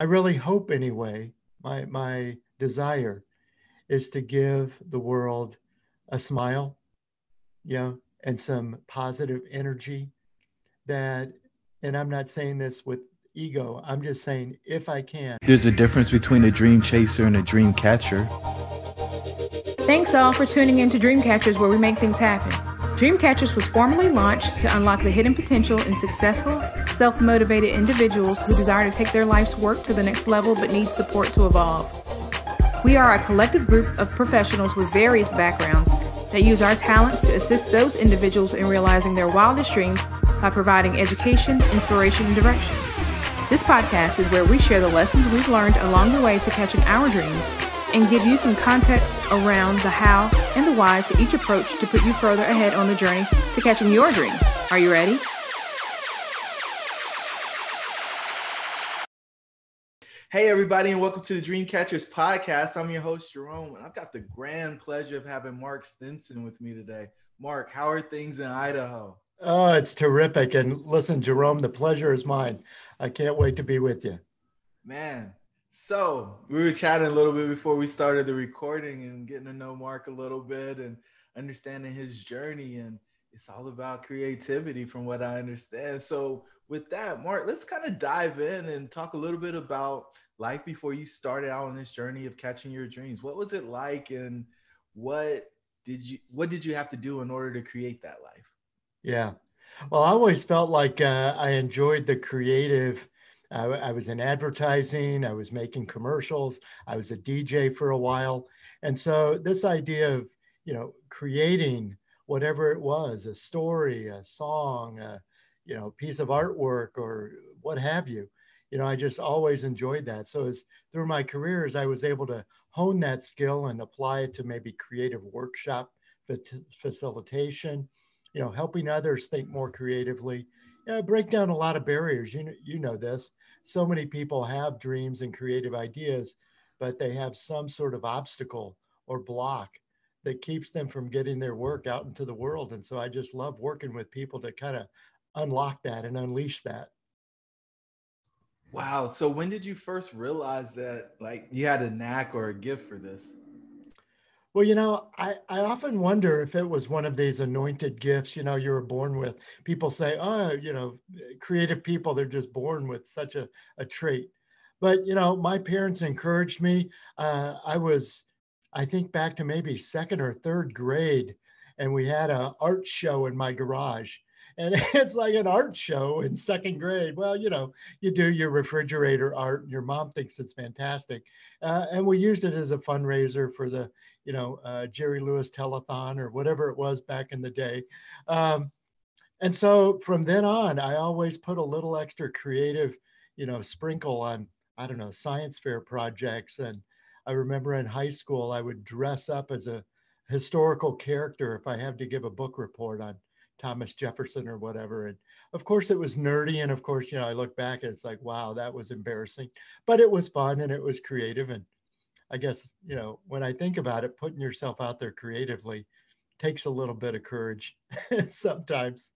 I really hope anyway, my desire is to give the world a smile, and some positive energy that, and I'm not saying this with ego, I'm just saying if I can. There's a difference between a dream chaser and a dream catcher. Thanks all for tuning in to Dreamcatchers, where we make things happen. Dreamcatchers was formally launched to unlock the hidden potential in successful, self-motivated individuals who desire to take their life's work to the next level but need support to evolve. We are a collective group of professionals with various backgrounds that use our talents to assist those individuals in realizing their wildest dreams by providing education, inspiration, and direction. This podcast is where we share the lessons we've learned along the way to catching our dreams and give you some context around the how and the why to each approach to put you further ahead on the journey to catching your dream. Are you ready? Hey, everybody, and welcome to the Dreamcatchers podcast. I'm your host, Jerome, and I've got the grand pleasure of having Mark Stinson with me today. Mark, how are things in Idaho? Oh, it's terrific. And listen, Jerome, the pleasure is mine. I can't wait to be with you. Man, so we were chatting a little bit before we started the recording and getting to know Mark a little bit and understanding his journey. And it's all about creativity from what I understand. So with that, Mark, let's kind of dive in and talk a little bit about life before you started out on this journey of catching your dreams. What was it like, and what did you have to do in order to create that life? Yeah. Well, I always felt like I enjoyed the creative. I was in advertising. I was making commercials. I was a DJ for a while. And so this idea of, creating whatever it was, a story, a song, a piece of artwork or what have you, I just always enjoyed that. So as through my careers, I was able to hone that skill and apply it to maybe creative workshop facilitation, helping others think more creatively, break down a lot of barriers. You know this. So many people have dreams and creative ideas, but they have some sort of obstacle or block that keeps them from getting their work out into the world. And so I just love working with people to kind of unlock that and unleash that. Wow. So when did you first realize that you had a knack or a gift for this? Well, I often wonder if it was one of these anointed gifts, you were born with. People say, oh, creative people, they're just born with such a trait. But, my parents encouraged me. I think back to maybe second or third grade, and we had an art show in my garage. And it's like an art show in second grade. Well, you do your refrigerator art, and your mom thinks it's fantastic. And we used it as a fundraiser for the Jerry Lewis telethon or whatever it was back in the day. And so from then on, I always put a little extra creative, sprinkle on, I don't know, science fair projects. And I remember in high school, I would dress up as a historical character if I had to give a book report on Thomas Jefferson or whatever. And of course it was nerdy. And of course, I look back and it's like, wow, that was embarrassing, but it was fun and it was creative. And I guess, when I think about it, putting yourself out there creatively takes a little bit of courage sometimes.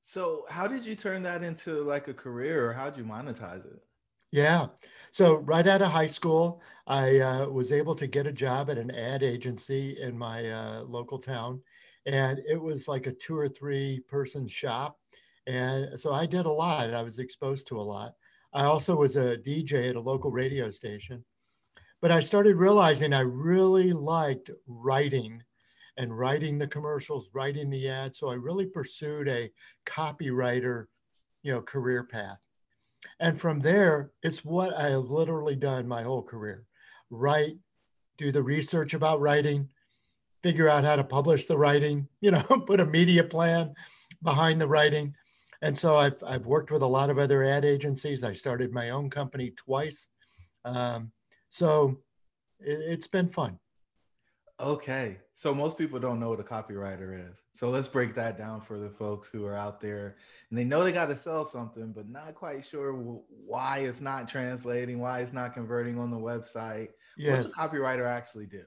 So how did you turn that into like a career, or how'd you monetize it? Yeah. So right out of high school, I was able to get a job at an ad agency in my local town. And it was like a 2 or 3 person shop. And so I did a lot. I was exposed to a lot. I also was a DJ at a local radio station. But I started realizing I really liked writing and writing the commercials, writing the ads. So I really pursued a copywriter, career path. And from there, it's what I have literally done my whole career. Write, do the research about writing, figure out how to publish the writing, put a media plan behind the writing. And so I've worked with a lot of other ad agencies. I started my own company twice. So it's been fun. Okay. So most people don't know what a copywriter is. So let's break that down for the folks who are out there and they know they got to sell something, but not quite sure why it's not translating, why it's not converting on the website. Yes. What's a copywriter actually do?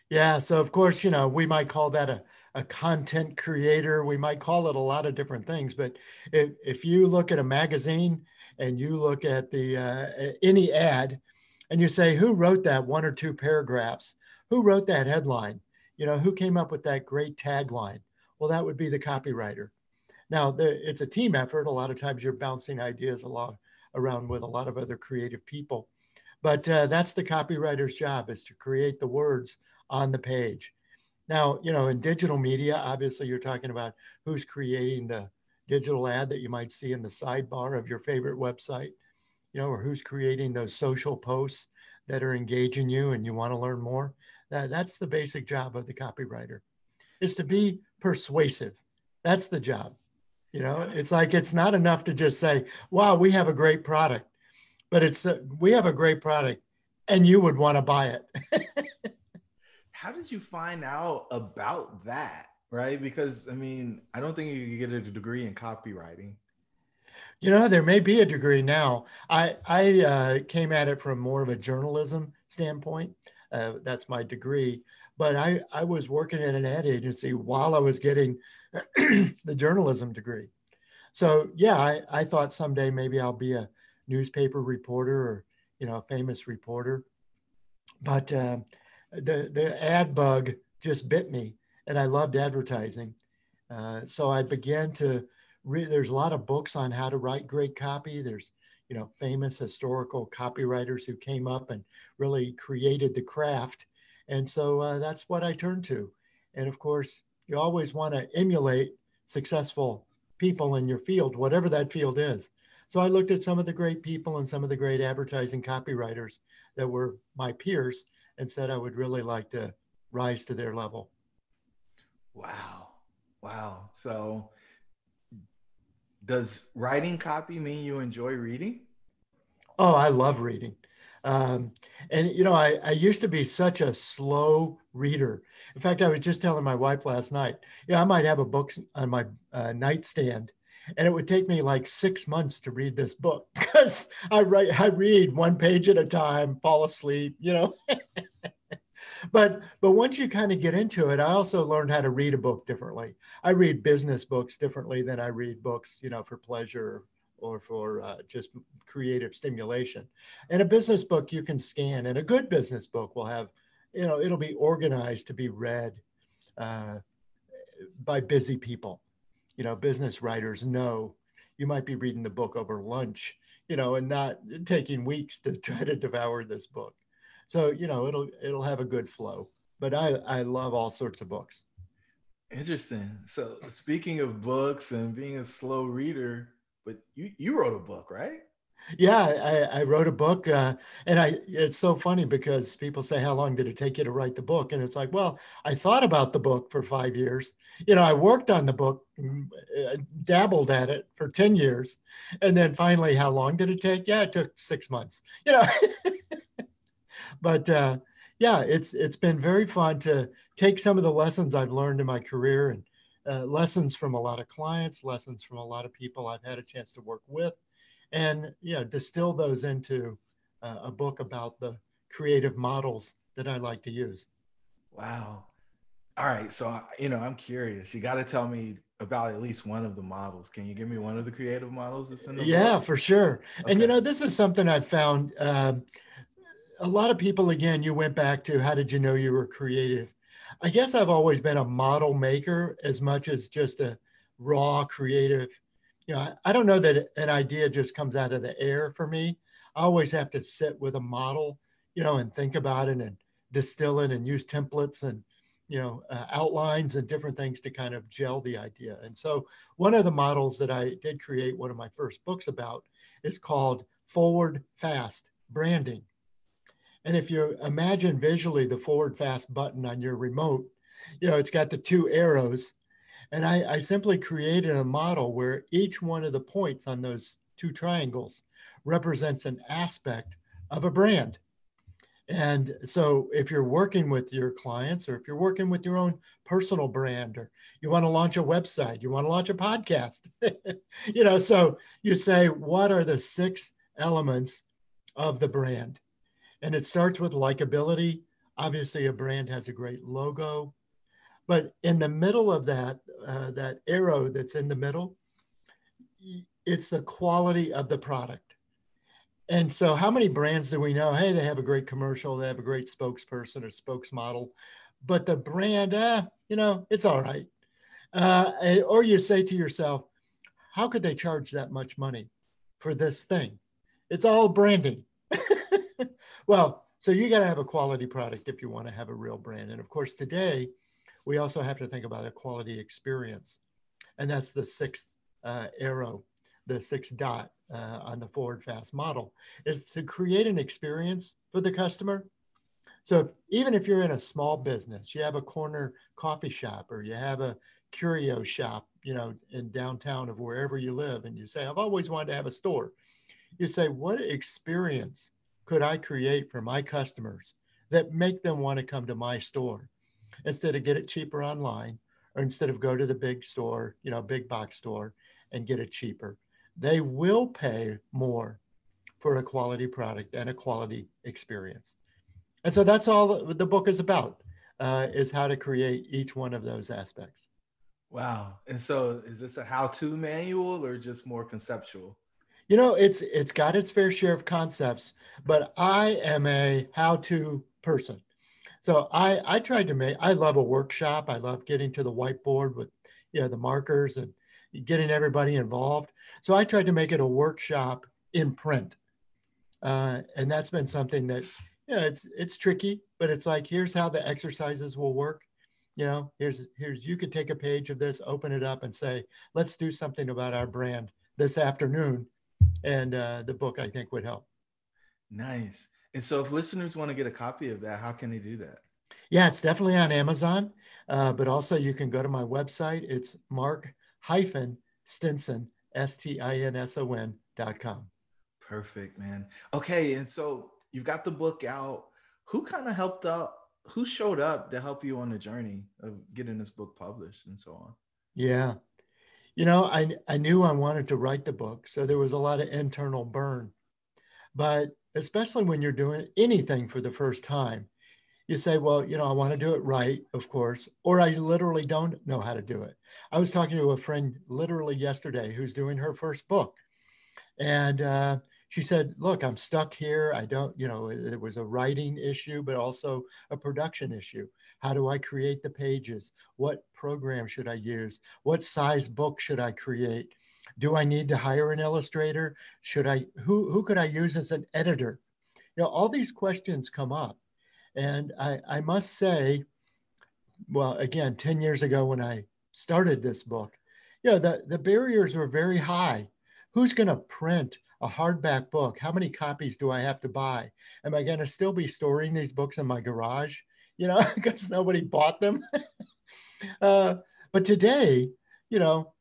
Yeah. So of course, we might call that a content creator. We might call it a lot of different things, but if you look at a magazine and you look at the any ad and you say, who wrote that one or two paragraphs? Who wrote that headline? You know, who came up with that great tagline? Well, that would be the copywriter. Now, it's a team effort. A lot of times you're bouncing ideas around with a lot of other creative people. But that's the copywriter's job, is to create the words on the page. Now, you know, in digital media, obviously you're talking about who's creating the digital ad that you might see in the sidebar of your favorite website, you know, or who's creating those social posts that are engaging you and you want to learn more. That's the basic job of the copywriter, is to be persuasive. That's the job. You know, it's like, it's not enough to just say, wow, we have a great product, but it's, we have a great product and you would want to buy it. How did you find out about that? Right? Because I mean, I don't think you could get a degree in copywriting. You know, there may be a degree now. I came at it from more of a journalism standpoint. That's my degree. But I was working at an ad agency while I was getting the journalism degree. So yeah, I thought someday maybe I'll be a newspaper reporter, or, you know, a famous reporter. But the ad bug just bit me, and I loved advertising. So I began to read. There's a lot of books on how to write great copy. There's, you know, famous historical copywriters who came up and really created the craft. And so that's what I turned to. And of course, you always want to emulate successful people in your field, whatever that field is. So I looked at some of the great people and some of the great advertising copywriters that were my peers and said I would really like to rise to their level. Wow. Wow. So does writing copy mean you enjoy reading? Oh, I love reading. And, you know, I used to be such a slow reader. In fact, I was just telling my wife last night, yeah, I might have a book on my nightstand, and it would take me like 6 months to read this book because I read one page at a time, fall asleep, you know. But once you kind of get into it, I also learned how to read a book differently. I read business books differently than I read books, you know, for pleasure or for just creative stimulation. And a business book you can scan, and a good business book will have, you know, it'll be organized to be read by busy people. You know, business writers know you might be reading the book over lunch, you know, and not taking weeks to try to devour this book. So, you know, it'll have a good flow. But I love all sorts of books. Interesting. So speaking of books and being a slow reader, but you wrote a book, right? Yeah, I wrote a book, and it's so funny because people say, how long did it take you to write the book? And it's like, well, I thought about the book for 5 years. You know, I worked on the book, dabbled at it for 10 years. And then finally, how long did it take? Yeah, it took 6 months, you know. But yeah, it's been very fun to take some of the lessons I've learned in my career, and lessons from a lot of clients, lessons from a lot of people I've had a chance to work with, and yeah, distill those into a book about the creative models that I like to use. Wow. All right. So, you know, I'm curious. You got to tell me about at least one of the models. Can you give me one of the creative models that's in the Yeah, book? for sure. Okay. And you know, this is something I've found. A lot of people, again, you went back to, how did you know you were creative? I guess I've always been a model maker as much as just a raw creative. You know, I don't know that an idea just comes out of the air for me. I always have to sit with a model, you know, and think about it and distill it and use templates and, you know, outlines and different things to kind of gel the idea. And so one of the models that I did create one of my first books about is called ForwardFast Branding. And if you imagine visually the ForwardFast button on your remote, you know, it's got the two arrows. And I simply created a model where each one of the points on those two triangles represents an aspect of a brand. And so if you're working with your clients, or if you're working with your own personal brand, or you want to launch a website, you want to launch a podcast, you know, so you say, what are the 6 elements of the brand? And it starts with likability. Obviously, a brand has a great logo. But in the middle of that, that arrow that's in the middle, it's the quality of the product. And so how many brands do we know? Hey, they have a great commercial, they have a great spokesperson or spokesmodel, but the brand, it's all right. Or you say to yourself, how could they charge that much money for this thing? It's all branding. Well, so you got to have a quality product if you want to have a real brand. And of course, today, we also have to think about a quality experience. And that's the sixth arrow, the sixth dot on the ForwardFast model, is to create an experience for the customer. So even if you're in a small business, you have a corner coffee shop or you have a curio shop, in downtown of wherever you live, and you say, I've always wanted to have a store. You say, what experience could I create for my customers that make them want to come to my store instead of get it cheaper online, or instead of go to the big store, big box store and get it cheaper? They will pay more for a quality product and a quality experience. And so that's all the book is about, is how to create each one of those aspects. Wow. And so is this a how-to manual or just more conceptual? It's got its fair share of concepts, but I am a how-to person. So I tried to I love a workshop. I love getting to the whiteboard with, the markers and getting everybody involved. So I tried to make it a workshop in print. And that's been something that, it's tricky, but it's like, here's how the exercises will work. Here's you could take a page of this, open it up and say, let's do something about our brand this afternoon. And the book, I think, would help. Nice. And so if listeners want to get a copy of that, how can they do that? Yeah, it's definitely on Amazon, but also you can go to my website. It's Mark-Stinson, STINSON.com. Perfect, man. Okay. And so you've got the book out. Who kind of helped out? Who showed up to help you on the journey of getting this book published and so on? Yeah. I knew I wanted to write the book, so there was a lot of internal burn. But especially when you're doing anything for the first time, you say, well, I want to do it right, of course, or I literally don't know how to do it. I was talking to a friend literally yesterday who's doing her first book. And she said, look, I'm stuck here. I don't, it was a writing issue, but also a production issue. How do I create the pages? What program should I use? What size book should I create? Do I need to hire an illustrator? Who could I use as an editor? All these questions come up. And I must say, well, again, 10 years ago when I started this book, the barriers were very high. Who's going to print a hardback book? How many copies do I have to buy? Am I going to still be storing these books in my garage, because nobody bought them? But today,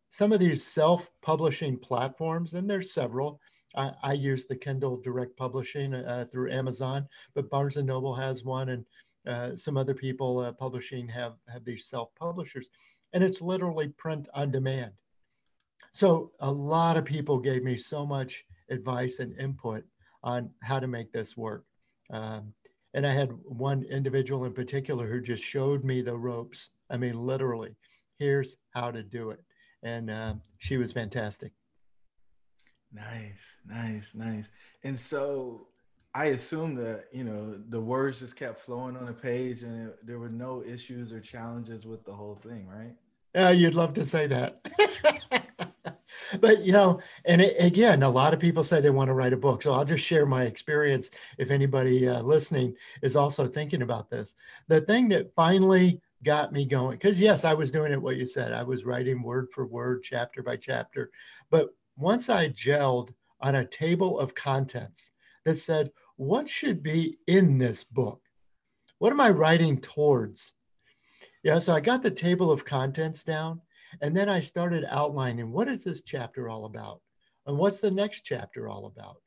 some of these self-publishing platforms, and there's several. I use the Kindle Direct Publishing through Amazon, but Barnes and Noble has one, and some other people publishing have these self-publishers, and it's literally print on demand. So a lot of people gave me so much advice and input on how to make this work. And I had one individual in particular who just showed me the ropes. I mean, literally, here's how to do it. And she was fantastic. Nice. And so I assume that, the words just kept flowing on the page and there were no issues or challenges with the whole thing, right? You'd love to say that. But, again, a lot of people say they want to write a book. So I'll just share my experience if anybody listening is also thinking about this. The thing that finally got me going, because yes, I was doing it what you said. I was writing word for word, chapter by chapter. But once I gelled on a table of contents that said, what should be in this book? What am I writing towards? So I got the table of contents down, and then I started outlining, what is this chapter all about? And what's the next chapter all about?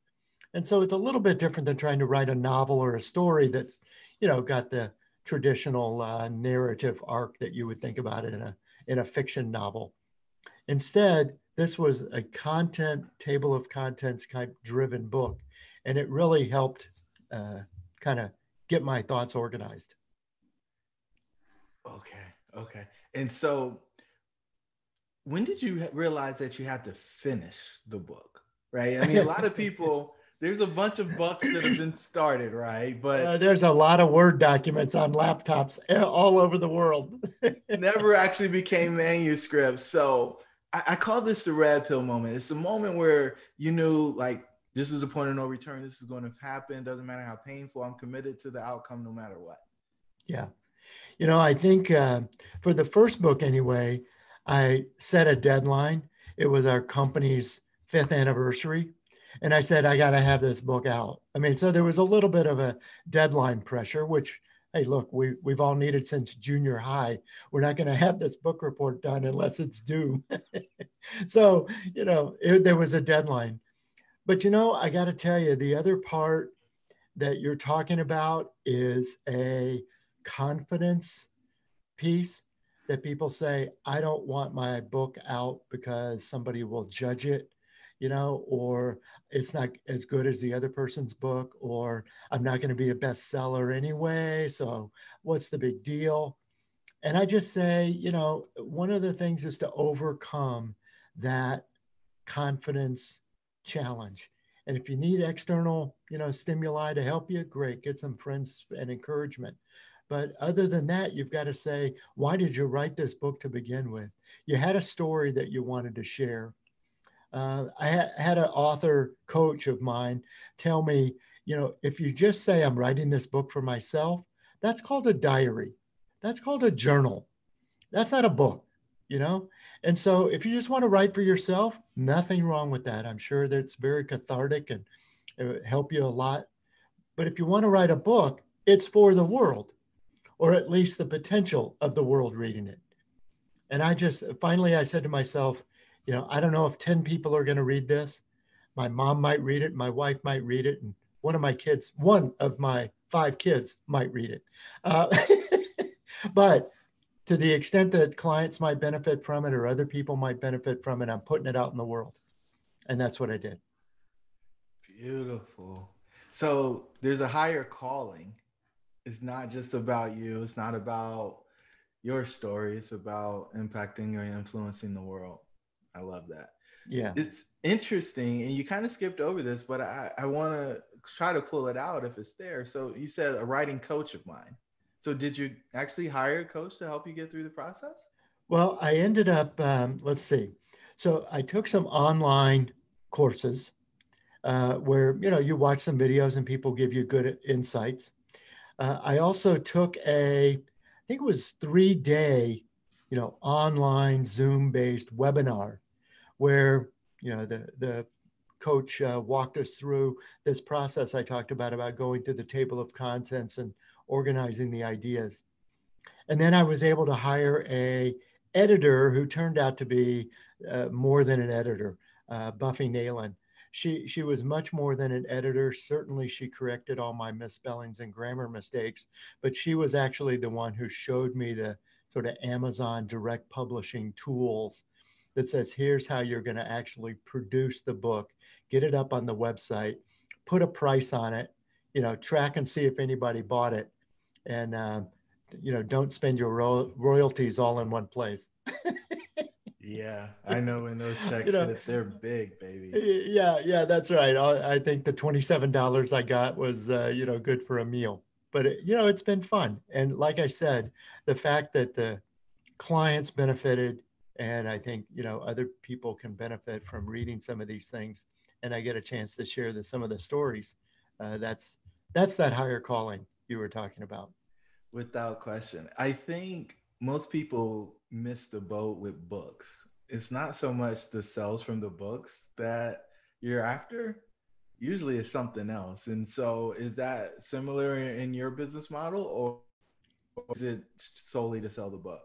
And so it's a little bit different than trying to write a novel or a story that's, got the traditional narrative arc that you would think about in a fiction novel. Instead, this was a table of contents type driven book. And it really helped kind of get my thoughts organized. Okay. And so when did you realize that you had to finish the book, right? I mean, a lot of people, there's a bunch of books that have been started, right? But there's a lot of Word documents on laptops all over the world. never actually became manuscripts. So I call this the red pill moment. It's the moment where you knew, like, this is the point of no return. This is going to happen. Doesn't matter how painful. I'm committed to the outcome no matter what. Yeah. I think for the first book anyway, I set a deadline. It was our company's 5th anniversary. And I said, I got to have this book out. I mean, so there was a little bit of a deadline pressure, which, hey, look, we've all needed since junior high. We're not going to have this book report done unless it's due. So, there was a deadline. But, I got to tell you, the other part that you're talking about is a confidence piece that people say, I don't want my book out because somebody will judge it, or it's not as good as the other person's book, or I'm not going to be a bestseller anyway. So what's the big deal? And I just say, one of the things is to overcome that confidence challenge. And if you need external, stimuli to help you, great, get some friends and encouragement. But other than that, you've got to say, why did you write this book to begin with? You had a story that you wanted to share. I had an author coach of mine tell me, if you just say I'm writing this book for myself, that's called a diary. That's called a journal. That's not a book, And so if you just want to write for yourself, nothing wrong with that. I'm sure that it's very cathartic and it will help you a lot. But if you want to write a book, it's for the world, or at least the potential of the world reading it. And I said to myself, I don't know if 10 people are going to read this. My mom might read it. My wife might read it. And one of my 5 kids might read it. But to the extent that clients might benefit from it or other people might benefit from it, I'm putting it out in the world. And that's what I did. Beautiful. So there's a higher calling. It's not just about you. It's not about your story. It's about impacting or influencing the world. I love that. Yeah. It's interesting. And you kind of skipped over this, but I want to try to pull it out if it's there. So you said a writing coach of mine. So did you actually hire a coach to help you get through the process? Well, I ended up, let's see. So I took some online courses where, you watch some videos and people give you good insights. I also took I think it was 3-day, online Zoom-based webinar where, the coach walked us through this process I talked about going to the table of contents and organizing the ideas. And then I was able to hire a editor who turned out to be more than an editor, Buffy Nalen. She was much more than an editor. Certainly she corrected all my misspellings and grammar mistakes, but she was actually the one who showed me the sort of Amazon direct publishing tools that says, here's how you're going to actually produce the book, get it up on the website, put a price on it, track and see if anybody bought it. And, don't spend your royalties all in one place. Yeah, I know when those checks hit, they're big, baby. Yeah, that's right. I think the $27 I got was, good for a meal. But, it's been fun. And like I said, the fact that the clients benefited, and I think, other people can benefit from reading some of these things, and I get a chance to share some of the stories. That's that higher calling you were talking about. Without question. I think most people miss the boat with books. It's not so much the sales from the books that you're after. Usually it's something else. And so is that similar in your business model, or is it solely to sell the book?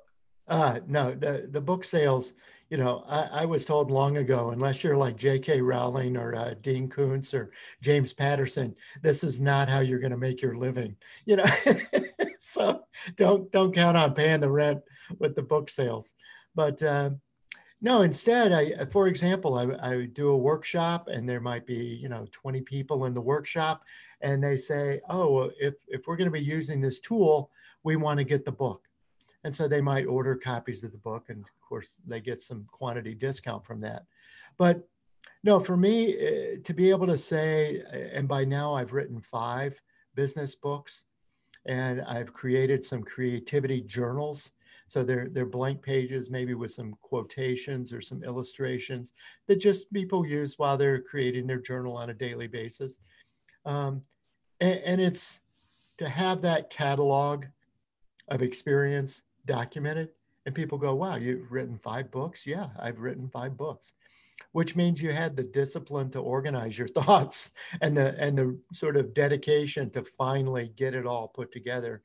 No, the book sales, I was told long ago, unless you're like J.K. Rowling or Dean Koontz or James Patterson, this is not how you're going to make your living, So don't count on paying the rent with the book sales. But no, instead, for example, I do a workshop and there might be, 20 people in the workshop, and they say, oh, well, if we're going to be using this tool, we want to get the book. And so they might order copies of the book, and of course they get some quantity discount from that. But No, for me, to be able to say, and by now I've written 5 business books, and I've created some creativity journals. So they're blank pages, maybe with some quotations or some illustrations that just people use while they're creating their journal on a daily basis. Um, and it's to have that catalog of experience documented, and people go, wow, you've written 5 books? Yeah, I've written 5 books, which means you had the discipline to organize your thoughts and the sort of dedication to finally get it all put together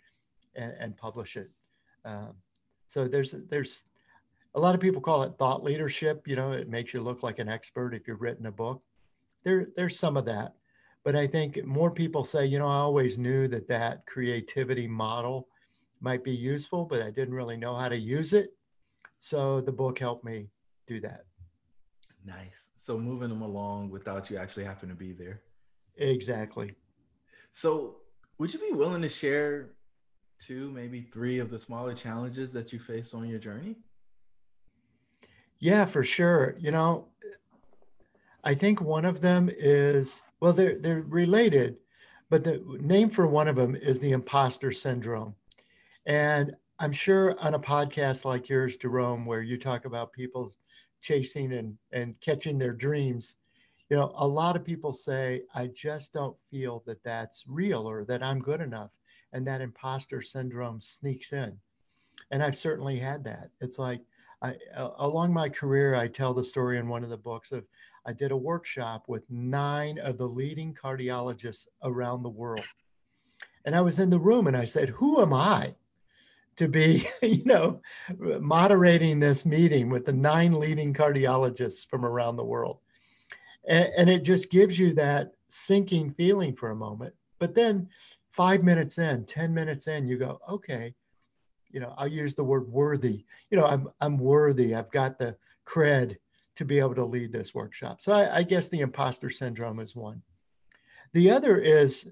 and publish it. Um, so there's a lot of people call it thought leadership. You know, it makes you look like an expert if you've written a book. There's some of that, but I think more people say, you know, I always knew that creativity model might be useful, but I didn't really know how to use it. So the book helped me do that. Nice. So moving them along without you actually having to be there. Exactly. So would you be willing to share 2, maybe 3 of the smaller challenges that you faced on your journey? Yeah, for sure. You know, I think one of them is, well, they're related, but the name for one of them is the imposter syndrome. And I'm sure on a podcast like yours, Jerome, where you talk about people chasing and catching their dreams, you know, a lot of people say, I just don't feel that that's real or that I'm good enough. And that imposter syndrome sneaks in. And I've certainly had that. It's like, along my career, I tell the story in one of the books of I did a workshop with 9 of the leading cardiologists around the world. And I was in the room and I said, who am I to be, you know, moderating this meeting with the 9 leading cardiologists from around the world? And it just gives you that sinking feeling for a moment. But then 5 minutes in, 10 minutes in, you go, okay, you know, I'll use the word worthy. You know, I'm worthy. I've got the cred to be able to lead this workshop. So I guess the imposter syndrome is one. The other is,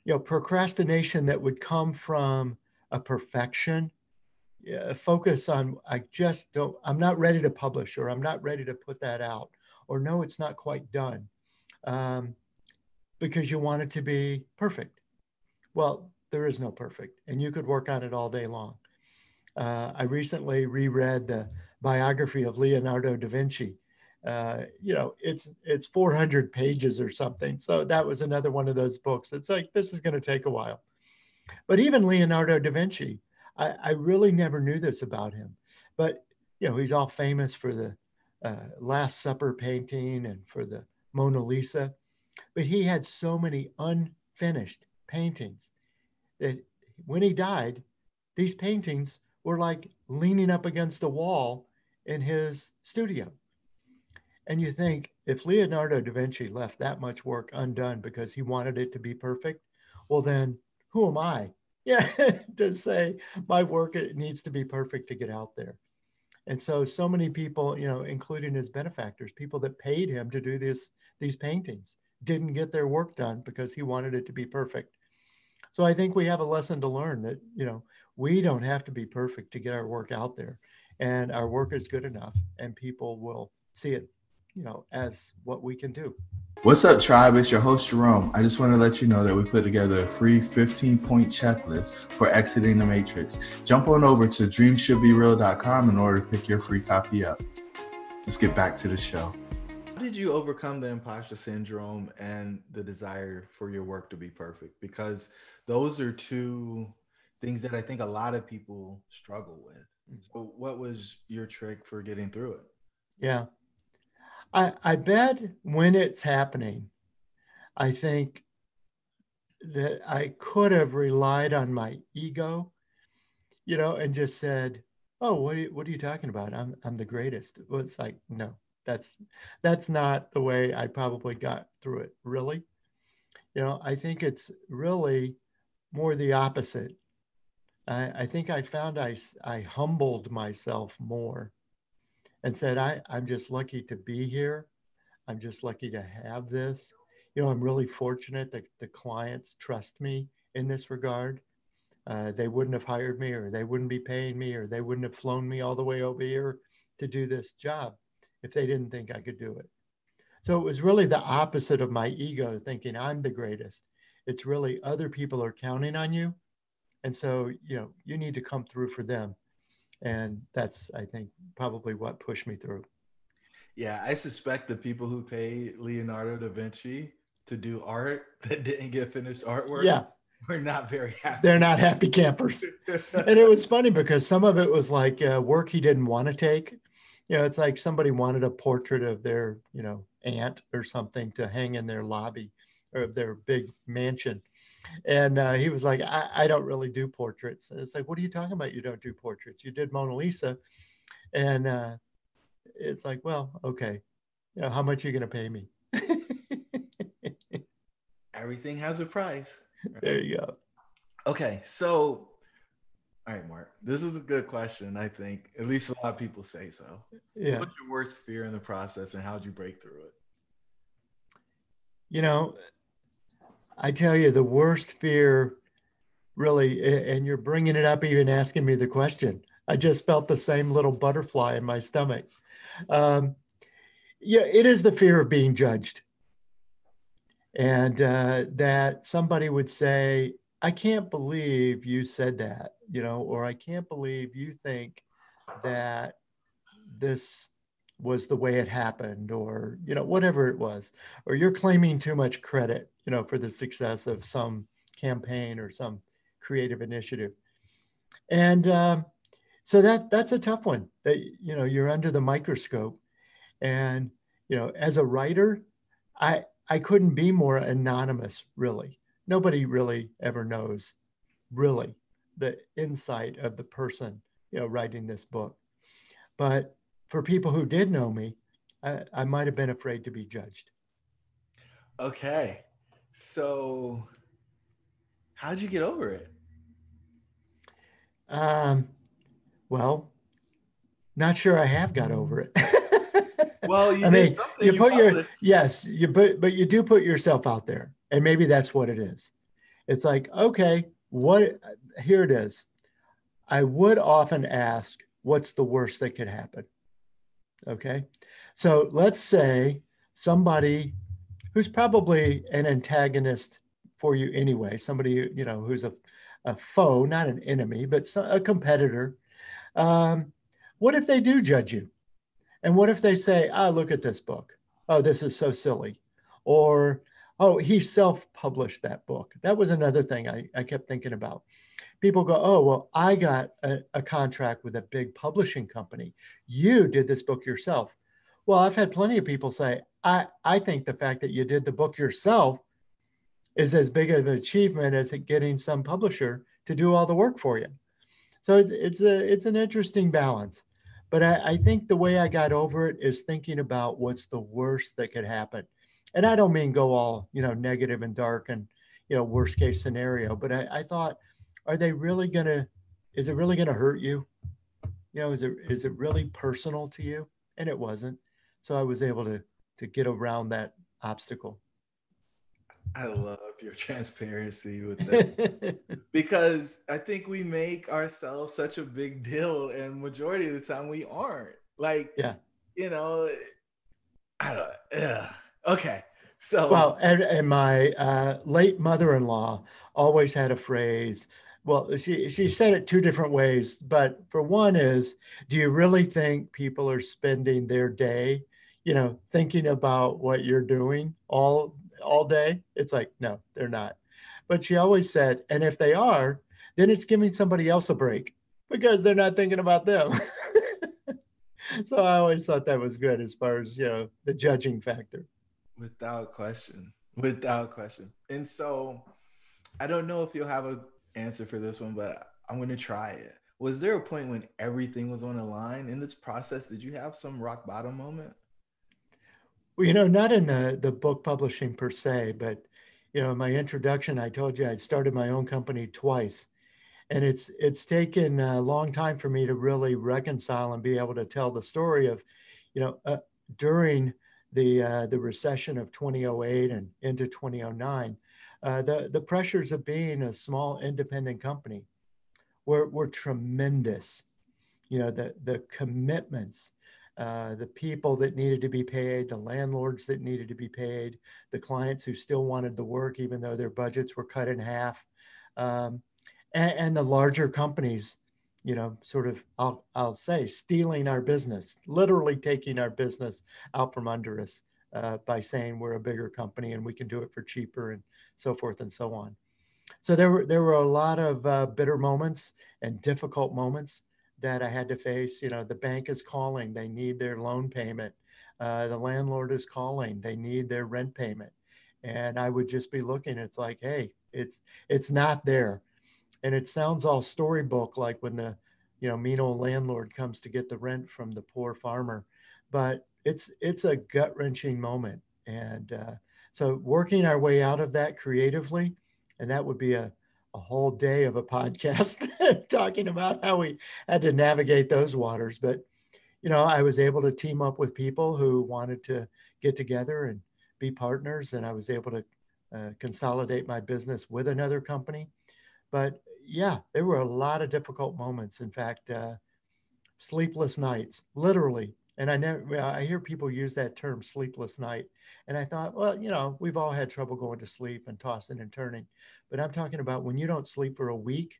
you know, procrastination that would come from a perfection, focus on, I'm not ready to publish, or I'm not ready to put that out, or no, it's not quite done, um, because you want it to be perfect. Well, there is no perfect, and you could work on it all day long. I recently reread the biography of Leonardo da Vinci. You know, it's 400 pages or something. So that was another one of those books. It's like, this is going to take a while. But even Leonardo da Vinci, I really never knew this about him. But, you know, he's all famous for the Last Supper painting and for the Mona Lisa. But he had so many unfinished paintings that when he died, these paintings were like leaning up against a wall in his studio. And you think, if Leonardo da Vinci left that much work undone because he wanted it to be perfect, well, then who am I? Yeah, to say my work, it needs to be perfect to get out there. And so many people, you know, including his benefactors, people that paid him to do these paintings, didn't get their work done because he wanted it to be perfect. So I think we have a lesson to learn that, you know, we don't have to be perfect to get our work out there, and our work is good enough and people will see it, you know, as what we can do. What's up, tribe? It's your host, Jerome. I just want to let you know that we put together a free 15-point checklist for exiting the matrix. Jump on over to dreamshouldbereal.com in order to pick your free copy up. Let's get back to the show. How did you overcome the imposter syndrome and the desire for your work to be perfect? Because those are 2 things that I think a lot of people struggle with. So what was your trick for getting through it? Yeah. I bet when it's happening, I think that I could have relied on my ego, you know, and just said, oh, what are you talking about? I'm the greatest. Well, it's like, no, that's not the way I probably got through it, really. You know, I think it's really more the opposite. I think I found I humbled myself more and said, I'm just lucky to be here. I'm just lucky to have this. You know, I'm really fortunate that the clients trust me in this regard. They wouldn't have hired me, or they wouldn't be paying me, or they wouldn't have flown me all the way over here to do this job if they didn't think I could do it. So it was really the opposite of my ego thinking I'm the greatest. It's really other people are counting on you. And so, you need to come through for them. And that's, I think, probably what pushed me through. Yeah, I suspect the people who pay Leonardo da Vinci to do art that didn't get finished artwork Yeah, were not very happy. they're not happy campers. And it was funny because some of it was like work he didn't want to take. It's like somebody wanted a portrait of their, aunt or something to hang in their lobby or of their big mansion. And he was like, I don't really do portraits. And it's like, what are you talking about? You don't do portraits. You did Mona Lisa. And it's like, well, okay. How much are you going to pay me? Everything has a price. Right? There you go. Okay. So, all right, Mark, this is a good question. I think at least a lot of people say so. Yeah. What's your worst fear in the process and how'd you break through it? I tell you, the worst fear really, and you're bringing it up, even asking me the question. I just felt the same little butterfly in my stomach. Yeah, it is the fear of being judged. And that somebody would say, I can't believe you said that, or I can't believe you think that this was the way it happened, or, whatever it was, or you're claiming too much credit, for the success of some campaign or some creative initiative. And so that's a tough one that, you're under the microscope. And, as a writer, I couldn't be more anonymous, really. Nobody really ever knows really the insight of the person, writing this book. But for people who did know me, I might have been afraid to be judged. Okay. So how'd you get over it? Well, not sure I have got over it. Well, you I did mean, something. you You put published. yes, but you do put yourself out there, and maybe that's what it is. It's like, okay, here it is. I would often ask, what's the worst that could happen? Okay. So let's say somebody who's probably an antagonist for you anyway, somebody, who's a foe, not an enemy, but a competitor. What if they do judge you? And what if they say, look at this book. Oh, this is so silly. Or, oh, he self-published that book. That was another thing I kept thinking about. People go, oh, well, I got a contract with a big publishing company. You did this book yourself. Well, I've had plenty of people say, I think the fact that you did the book yourself is as big of an achievement as getting some publisher to do all the work for you. So it's an interesting balance. But I think the way I got over it is thinking about what's the worst that could happen. And I don't mean go all, negative and dark and, worst case scenario, but I thought, is it really going to hurt you? Is it really personal to you? And it wasn't. So I was able to get around that obstacle. I love your transparency with that. Because I think we make ourselves such a big deal, and majority of the time we aren't. Like, yeah, I don't. Yeah. Okay. So well, and my late mother-in-law always had a phrase. Well, she said it two different ways, but for one is, do you really think people are spending their day, thinking about what you're doing all day? It's like, no, they're not. But she always said, and if they are, then it's giving somebody else a break because they're not thinking about them. So I always thought that was good as far as, the judging factor. without question, without question. And so I don't know if you'll have an answer for this one, but I'm going to try it. Was there a point when everything was on the line in this process? Did you have some rock bottom moment? Well, not in the book publishing per se, but, in my introduction, I told you I'd started my own company twice. And it's taken a long time for me to really reconcile and be able to tell the story of, during the recession of 2008 and into 2009, the pressures of being a small independent company were tremendous. The commitments, the people that needed to be paid, the landlords that needed to be paid, the clients who still wanted the work, even though their budgets were cut in half, um, and the larger companies, sort of, I'll say, stealing our business, literally taking our business out from under us by saying we're a bigger company and we can do it for cheaper and so forth and so on. So there were a lot of bitter moments and difficult moments that I had to face. The bank is calling, they need their loan payment. The landlord is calling, they need their rent payment. And I would just be looking, it's like, hey, it's not there. And it sounds all storybook, like when the, mean old landlord comes to get the rent from the poor farmer, but it's a gut wrenching moment. And so working our way out of that creatively, and that would be a whole day of a podcast talking about how we had to navigate those waters. But, I was able to team up with people who wanted to get together and be partners. And I was able to consolidate my business with another company. But yeah, there were a lot of difficult moments. In fact, sleepless nights, literally. And I hear people use that term, sleepless night. And I thought, well, we've all had trouble going to sleep and tossing and turning. But I'm talking about when you don't sleep for a week,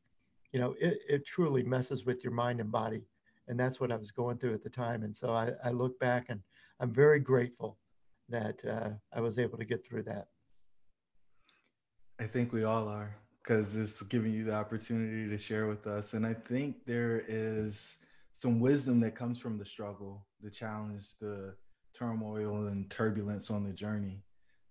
it truly messes with your mind and body. And that's what I was going through at the time. And so I look back and I'm very grateful that I was able to get through that. I think we all are, because it's giving you the opportunity to share with us. And I think there is some wisdom that comes from the struggle, the challenge, the turmoil and turbulence on the journey.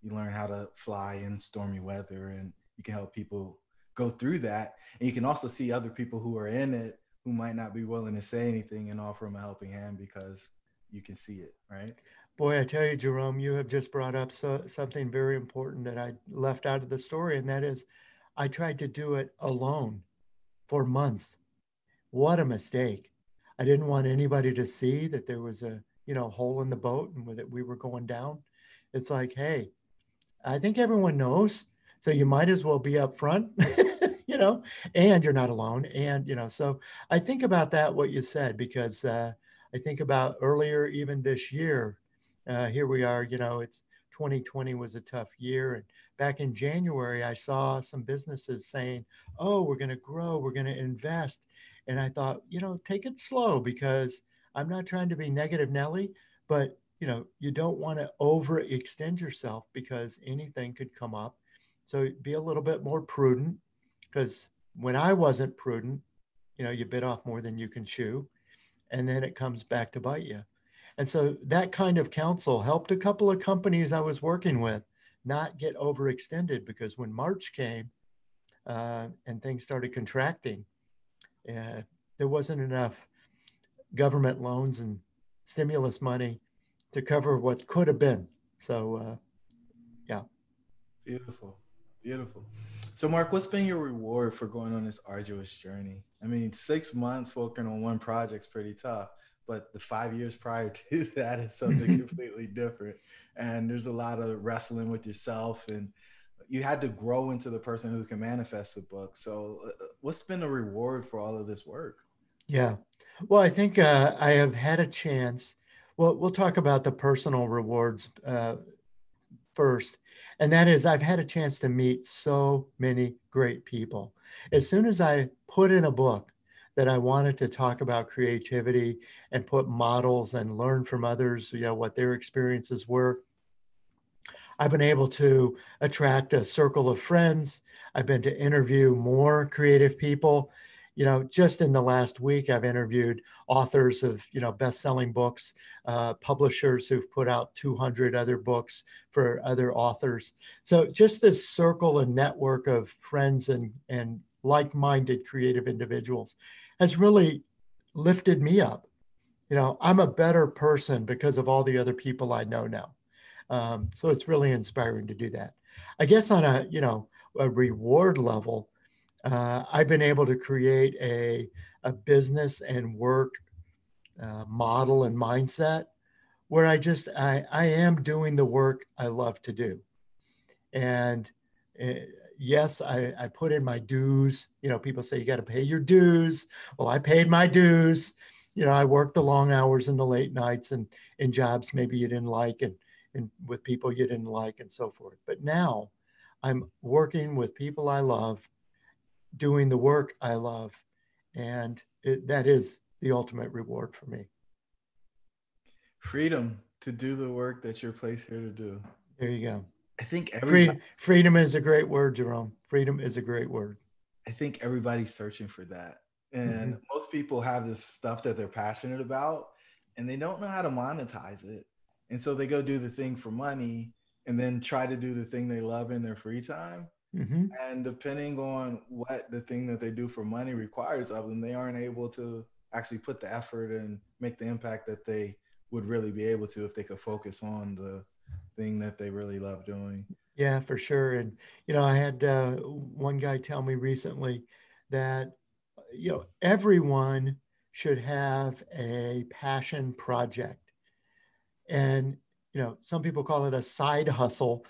You learn how to fly in stormy weather, and you can help people go through that. And you can also see other people who are in it who might not be willing to say anything and offer them a helping hand because you can see it, right? Boy, I tell you, Jerome, you have just brought up something very important that I left out of the story, and that is I tried to do it alone for months. What a mistake. I didn't want anybody to see that there was a, hole in the boat and that we were going down. It's like, hey, I think everyone knows. So you might as well be up front, and you're not alone. And, so I think about that, what you said, because I think about earlier, even this year, here we are, it's 2020 was a tough year. And back in January, I saw some businesses saying, oh, we're going to grow, we're going to invest. And I thought, take it slow, because I'm not trying to be negative Nelly, but you don't want to overextend yourself because anything could come up. So be a little bit more prudent, because when I wasn't prudent, you bit off more than you can chew, and then it comes back to bite you. And so that kind of counsel helped a couple of companies I was working with not get overextended, because when March came and things started contracting, there wasn't enough government loans and stimulus money to cover what could have been. So, yeah. Beautiful. Beautiful. So, Mark, what's been your reward for going on this arduous journey? I mean, 6 months working on one project's pretty tough, but the 5 years prior to that is something completely different. And there's a lot of wrestling with yourself, and you had to grow into the person who can manifest the book. So, what's been the reward for all of this work? Yeah. Well, I think I have had a chance. Well, we'll talk about the personal rewards first. And that is, I've had a chance to meet so many great people. As soon as I put in a book that I wanted to talk about creativity and put models and learn from others, what their experiences were, I've been able to attract a circle of friends. I've been to interview more creative people. Just in the last week, I've interviewed authors of, best-selling books, publishers who've put out 200 other books for other authors. So just this circle and network of friends and like-minded creative individuals has really lifted me up. I'm a better person because of all the other people I know now. So it's really inspiring to do that. I guess on a reward level, I've been able to create a business and work model and mindset where I am doing the work I love to do. And yes, I put in my dues. People say you got to pay your dues. Well, I paid my dues. I worked the long hours and the late nights and in jobs maybe you didn't like and with people you didn't like and so forth. But now I'm working with people I love, doing the work I love, and that is the ultimate reward for me. Freedom to do the work that you're placed here to do. There you go. I think everybody. Freedom is a great word, Jerome. Freedom is a great word. I think everybody's searching for that. And most people have this stuff that they're passionate about and they don't know how to monetize it. And so they go do the thing for money and then try to do the thing they love in their free time. And depending on what the thing that they do for money requires of them, they aren't able to actually put the effort and make the impact that they would really be able to if they could focus on the thing that they really love doing. Yeah, for sure. And, I had one guy tell me recently that, everyone should have a passion project. And, some people call it a side hustle.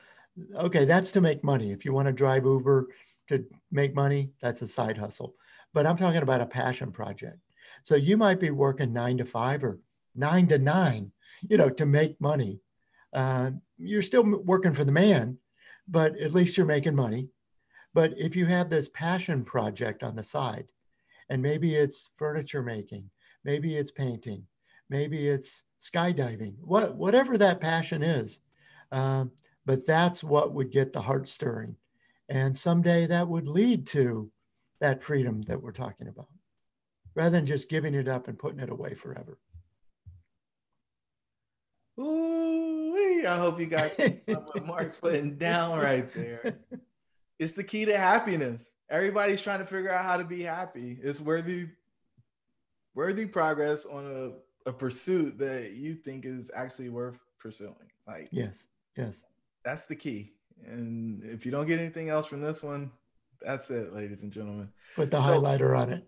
Okay, that's to make money. If you want to drive Uber to make money, that's a side hustle. But I'm talking about a passion project. So you might be working 9 to 5 or 9 to 9, to make money. You're still working for the man, but at least you're making money. But if you have this passion project on the side, and maybe it's furniture making, maybe it's painting, maybe it's skydiving, whatever that passion is, but that's what would get the heart stirring. And someday that would lead to that freedom that we're talking about, rather than just giving it up and putting it away forever. Ooh, I hope you guys what Mark's putting down right there. It's the key to happiness. Everybody's trying to figure out how to be happy. It's worthy progress on a pursuit that you think is actually worth pursuing. Like, yes. That's the key. And if you don't get anything else from this one, that's it, ladies and gentlemen. Put the highlighter on it.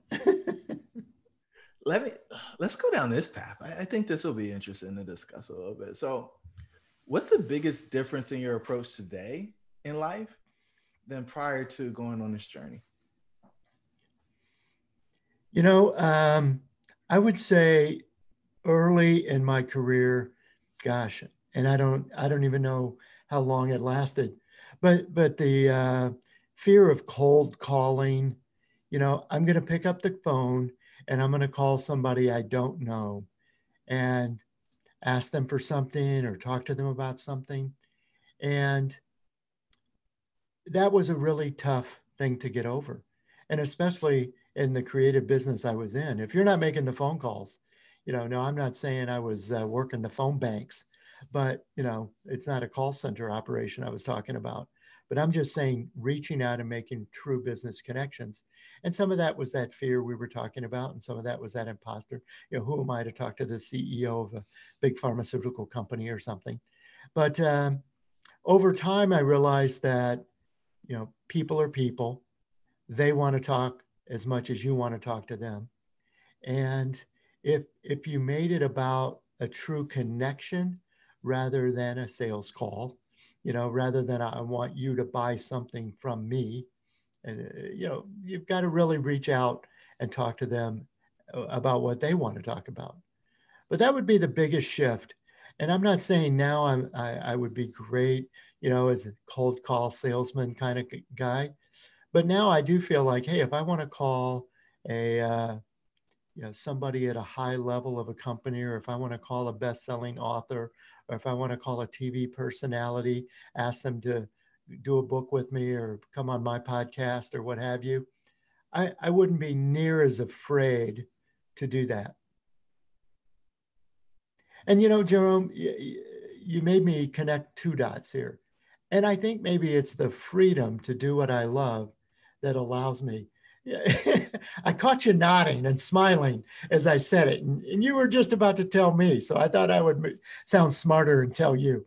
Let's go down this path. I think this will be interesting to discuss a little bit. So, what's the biggest difference in your approach today in life than prior to going on this journey? I would say early in my career, gosh, and I don't even know how long it lasted, but the fear of cold calling, I'm going to pick up the phone and I'm going to call somebody I don't know and ask them for something or talk to them about something. And that was a really tough thing to get over. And especially in the creative business I was in, if you're not making the phone calls, no, I'm not saying I was working the phone banks, but, it's not a call center operation I was talking about. But I'm just saying reaching out and making true business connections. And some of that was that fear we were talking about. And some of that was that imposter. Who am I to talk to the CEO of a big pharmaceutical company or something? But over time, I realized that, people are people. They want to talk as much as you want to talk to them. And if you made it about a true connection rather than a sales call, rather than I want you to buy something from me, and you've got to really reach out and talk to them about what they want to talk about. But that would be the biggest shift. And I'm not saying now I would be great, as a cold call salesman kind of guy. But now I do feel like, hey, if I want to call a somebody at a high level of a company, or if I want to call a best-selling author, or if I want to call a TV personality, ask them to do a book with me or come on my podcast or what have you, I wouldn't be near as afraid to do that. And, Jerome, you made me connect two dots here. And I think maybe it's the freedom to do what I love that allows me. I caught you nodding and smiling as I said it. And you were just about to tell me. So I thought I would sound smarter and tell you.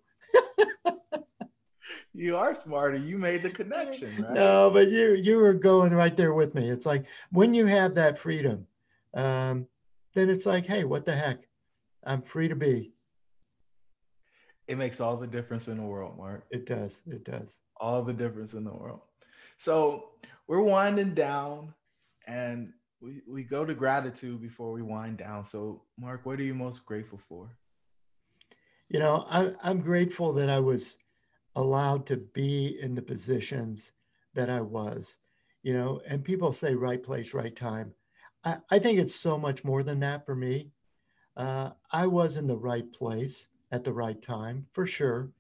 You are smarter. You made the connection, right? No, but you were going right there with me. It's like when you have that freedom, then it's like, hey, what the heck? I'm free to be. It makes all the difference in the world, Mark. It does. It does. All the difference in the world. So we're winding down, and we go to gratitude before we wind down. So, Mark, what are you most grateful for? I'm grateful that I was allowed to be in the positions that I was, and people say right place, right time. I think it's so much more than that for me. I was in the right place at the right time, for sure.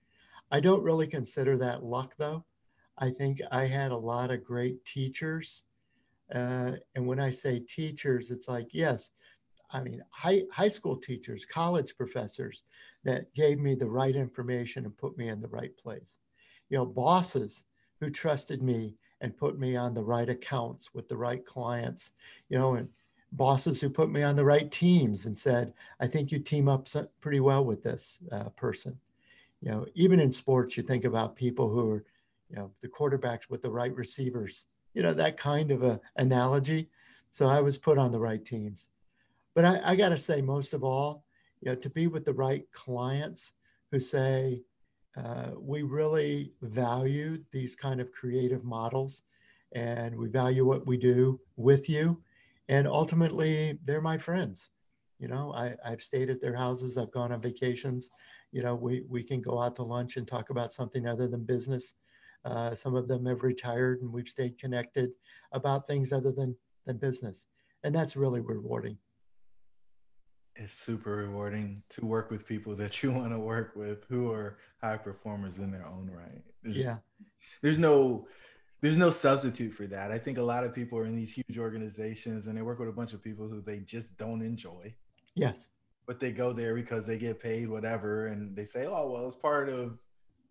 I don't really consider that luck, though. I think I had a lot of great teachers. And when I say teachers, it's like, yes, I mean, high school teachers, college professors that gave me the right information and put me in the right place. Bosses who trusted me and put me on the right accounts with the right clients, and bosses who put me on the right teams and said, I think you team up pretty well with this person. Even in sports, you think about people who are, the quarterbacks with the right receivers, that kind of a analogy. So I was put on the right teams. But I got to say, most of all, to be with the right clients who say, we really value these kind of creative models and we value what we do with you. And ultimately, they're my friends. I've stayed at their houses. I've gone on vacations. We can go out to lunch and talk about something other than business. Some of them have retired and we've stayed connected about things other than business. And that's really rewarding. It's super rewarding to work with people that you want to work with who are high performers in their own right. There's no substitute for that. I think a lot of people are in these huge organizations and they work with a bunch of people who they just don't enjoy. Yes. But they go there because they get paid whatever and they say, oh, well, it's part of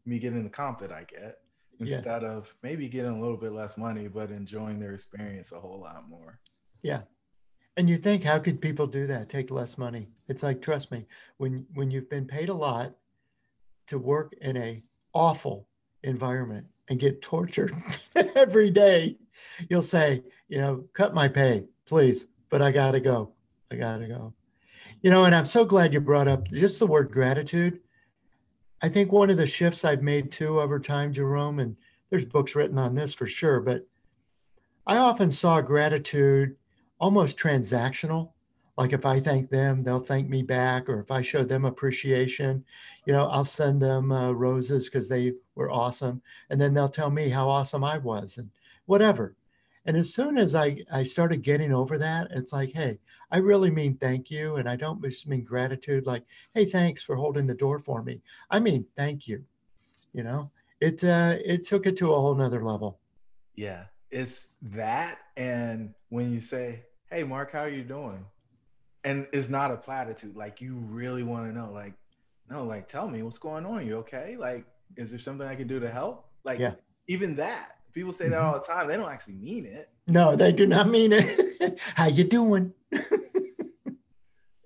me getting the comp that I get, instead of maybe getting a little bit less money, but enjoying their experience a whole lot more. Yeah. And you think, how could people do that? Take less money? It's like, trust me, when you've been paid a lot to work in a awful environment and get tortured every day, you'll say, cut my pay, please, but I gotta go. I gotta go. And I'm so glad you brought up just the word gratitude. I think one of the shifts I've made too over time, Jerome, and there's books written on this for sure, but I often saw gratitude almost transactional. Like if I thank them, they'll thank me back. Or if I show them appreciation, I'll send them roses because they were awesome. And then they'll tell me how awesome I was and whatever. And as soon as I started getting over that, it's like, hey, I really mean thank you. And I don't just mean gratitude like, hey, thanks for holding the door for me. I mean, thank you. It took it to a whole nother level. Yeah, it's that. And when you say, hey, Mark, how are you doing? And it's not a platitude. Like, you really want to know, like, no, like, tell me what's going on. You okay? Like, is there something I can do to help? Like, even that. People say that all the time. They don't actually mean it. No, they do not mean it. How you doing?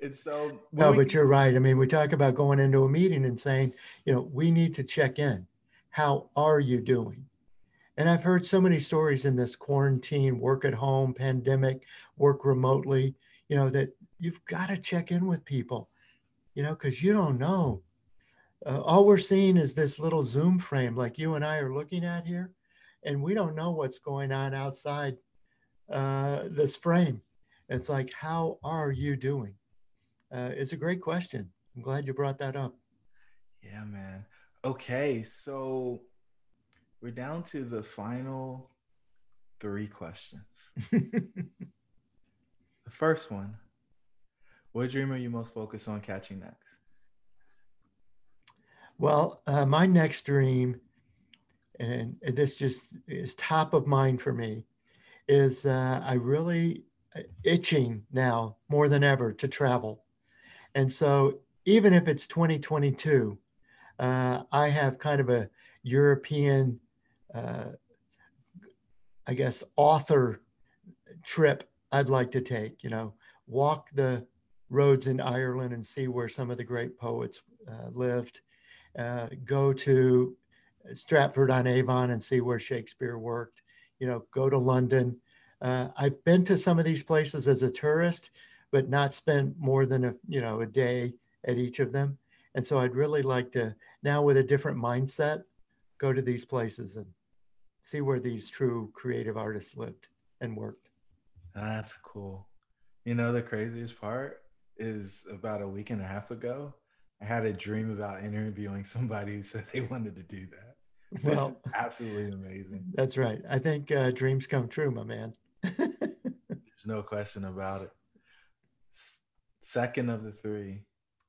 And so, no, but you're right. I mean, we talk about going into a meeting and saying, we need to check in. How are you doing? And I've heard so many stories in this quarantine, work at home, pandemic, work remotely, that you've got to check in with people, because you don't know. All we're seeing is this little Zoom frame like you and I are looking at here. And we don't know what's going on outside this frame. It's like, how are you doing? It's a great question. I'm glad you brought that up. Yeah, man. Okay, so we're down to the final 3 questions. The first one, what dream are you most focused on catching next? Well, my next dream, and this just is top of mind for me, is I really itching now more than ever to travel. And so even if it's 2022, I have kind of a European, I guess, author trip I'd like to take, walk the roads in Ireland and see where some of the great poets lived, go to Stratford-on-Avon and see where Shakespeare worked, go to London. I've been to some of these places as a tourist, but not spent more than a day at each of them. And so I'd really like to, now with a different mindset, go to these places and see where these true creative artists lived and worked. That's cool. You know, the craziest part is about a week and a half ago, I had a dream about interviewing somebody who said they wanted to do that. This is Well, absolutely amazing. that's right. I think dreams come true, my man. There's no question about it. Second of the three,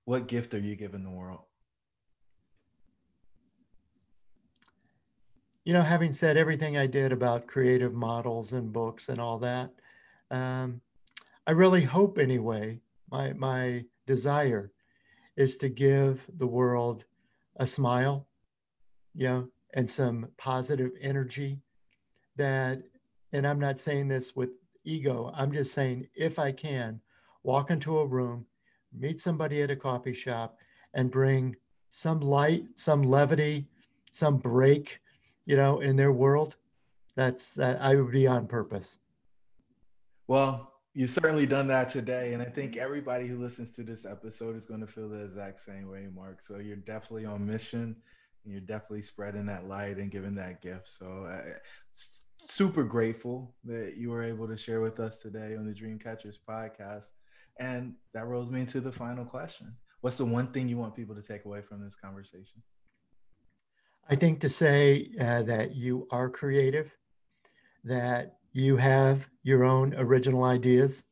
what gift are you giving the world? You know, having said everything I did about creative models and books and all that, I really hope anyway, my desire is to give the world a smile, you know, and some positive energy that, and I'm not saying this with ego, I'm just saying if I can walk into a room, meet somebody at a coffee shop and bring some light, some levity, some break, you know, in their world, that I would be on purpose. Well, you've certainly done that today. And I think everybody who listens to this episode is going to feel the exact same way, Mark. So you're definitely on mission and you're definitely spreading that light and giving that gift. So super grateful that you were able to share with us today on the Dreamcatchers podcast. And that rolls me into the final question. What's the one thing you want people to take away from this conversation? I think to say that you are creative, that you have your own original ideas,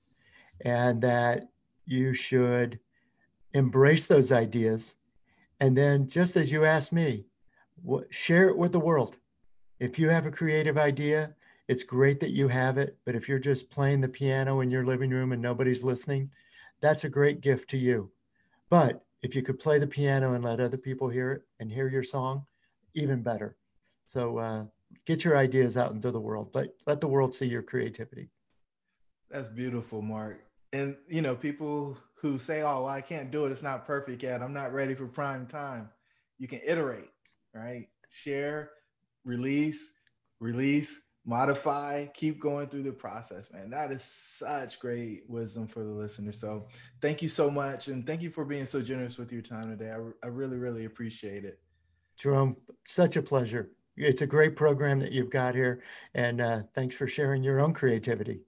and that you should embrace those ideas. And then, just as you asked me, share it with the world. If you have a creative idea, it's great that you have it. But if you're just playing the piano in your living room and nobody's listening, that's a great gift to you. But if you could play the piano and let other people hear it and hear your song, even better. So get your ideas out into the world. Let the world see your creativity. That's beautiful, Mark. And, you know, people who say, oh, well, I can't do it. It's not perfect yet. I'm not ready for prime time. You can iterate, right? Share, release, modify, keep going through the process, man. That is such great wisdom for the listener. So thank you so much. And thank you for being so generous with your time today. I really, really appreciate it. Jerome, such a pleasure. It's a great program that you've got here. And thanks for sharing your own creativity.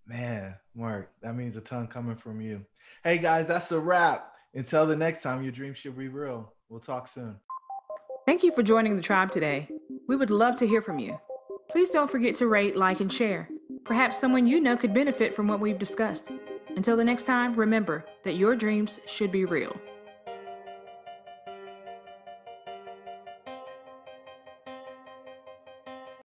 Man, Mark, that means a ton coming from you. Hey guys, that's a wrap. Until the next time, your dreams should be real. We'll talk soon. Thank you for joining the tribe today. We would love to hear from you. Please don't forget to rate, like, and share. Perhaps someone you know could benefit from what we've discussed. Until the next time, remember that your dreams should be real.